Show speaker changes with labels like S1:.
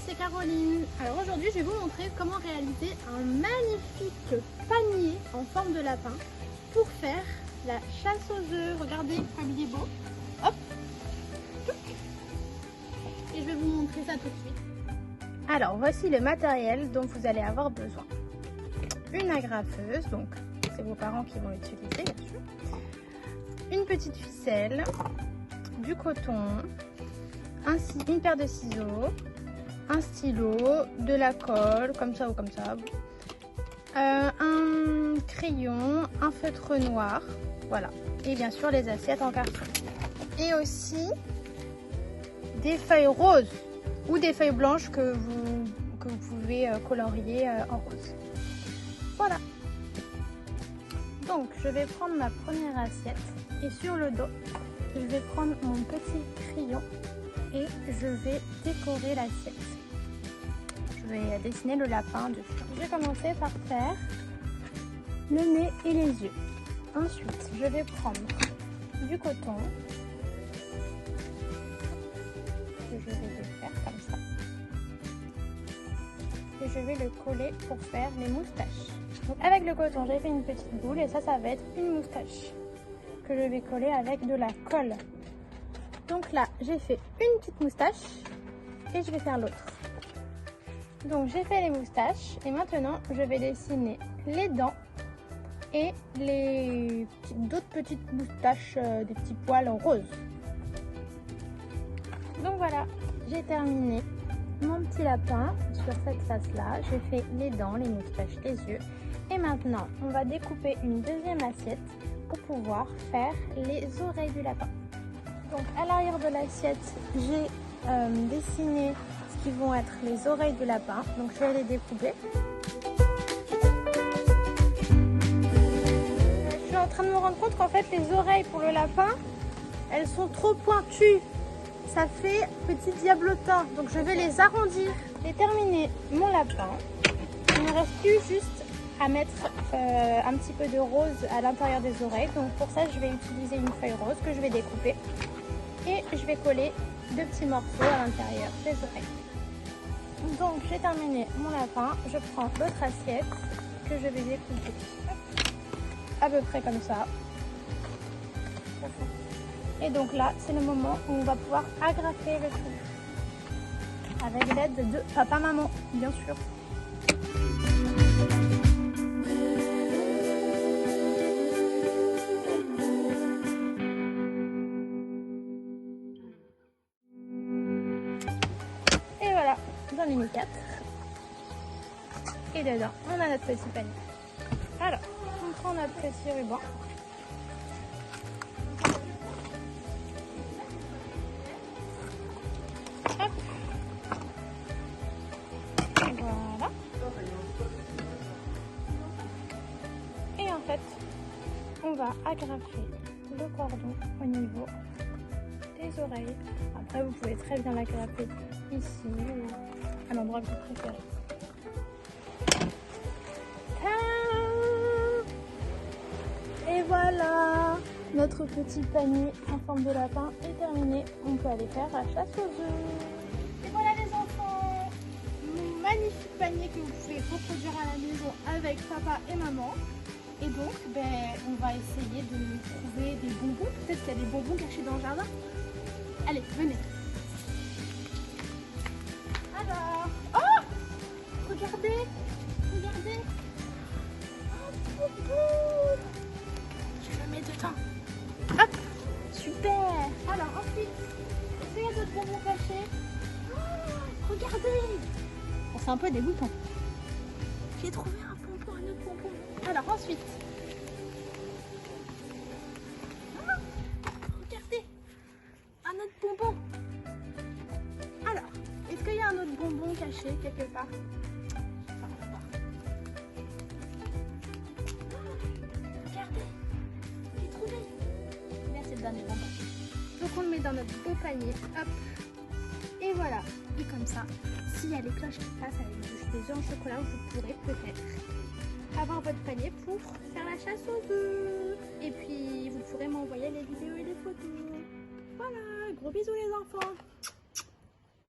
S1: c'est Caroline. Alors aujourd'hui je vais vous montrer comment réaliser un magnifique panier en forme de lapin pour faire la chasse aux œufs. Regardez comme il est beau. Hop. Et je vais vous montrer ça tout de suite. Alors voici le matériel dont vous allez avoir besoin. Une agrafeuse, donc c'est vos parents qui vont l'utiliser bien sûr. Une petite ficelle, du coton, une paire de ciseaux, un stylo, de la colle, comme ça ou comme ça, un crayon, un feutre noir, voilà, et bien sûr les assiettes en carton. Et aussi des feuilles roses ou des feuilles blanches que vous pouvez colorier en rose. Voilà. Donc je vais prendre ma première assiette et sur le dos, je vais prendre mon petit crayon et je vais décorer l'assiette. Je vais dessiner le lapin dessus. Je vais commencer par faire le nez et les yeux. Ensuite, je vais prendre du coton que je vais défaire comme ça. Et je vais le coller pour faire les moustaches. Donc avec le coton, j'ai fait une petite boule et ça va être une moustache que je vais coller avec de la colle. Donc là, j'ai fait une petite moustache et je vais faire l'autre. Donc j'ai fait les moustaches et maintenant je vais dessiner les dents et d'autres petites moustaches, des petits poils roses. Donc voilà, j'ai terminé mon petit lapin sur cette face-là. J'ai fait les dents, les moustaches, les yeux. Et maintenant, on va découper une deuxième assiette pour pouvoir faire les oreilles du lapin. Donc à l'arrière de l'assiette, j'ai dessiné ce qui vont être les oreilles du lapin. Donc je vais les découper. Je suis en train de me rendre compte qu'en fait les oreilles pour le lapin, elles sont trop pointues. Ça fait petit diablotin. Donc je vais les arrondir. J'ai terminé mon lapin. Il ne me reste plus juste à mettre un petit peu de rose à l'intérieur des oreilles. Donc pour ça, je vais utiliser une feuille rose que je vais découper. Et je vais coller deux petits morceaux à l'intérieur des oreilles. Donc j'ai terminé mon lapin. Je prends l'autre assiette que je vais découper à peu près comme ça. Et donc là, c'est le moment où on va pouvoir agrafer le tout. Avec l'aide de papa-maman, bien sûr. Et voilà, j'en ai mis 4. Et dedans, on a notre petit panier. Alors, on prend notre petit ruban. Hop. Voilà. Et en fait, on va agrafer le cordon au niveau des oreilles. Après, vous pouvez très bien l'agrafer ici ou à l'endroit que vous préférez. Et voilà, notre petit panier en forme de lapin est terminé. On peut aller faire la chasse aux œufs. Et voilà les enfants, mon magnifique panier que vous pouvez reproduire à la maison avec papa et maman. Et donc, on va essayer de trouver des bonbons. Peut-être qu'il y a des bonbons cachés dans le jardin. Allez, venez. Alors, oh, regardez, regardez. Oh, bonbon. Je le mets dedans. Hop, super. Alors ensuite, est-ce qu'il y a d'autres bonbons cachés? Oh, regardez. Bon, c'est un peu dégoûtant. J'ai trouvé un bonbon, un autre bonbon. Alors ensuite, regardez, un autre bonbon. Alors, est-ce qu'il y a un autre bonbon caché quelque part? Regardez, j'ai trouvé. Là, c'est le dernier bonbon. Donc on le met dans notre beau panier. Hop. Et voilà. Et comme ça, s'il y a les cloches qui passent avec des œufs en chocolat, vous pourrez peut-être avoir votre panier pour faire la chasse aux œufs. Et puis vous pourrez m'envoyer les vidéos et les photos. Voilà, gros bisous les enfants.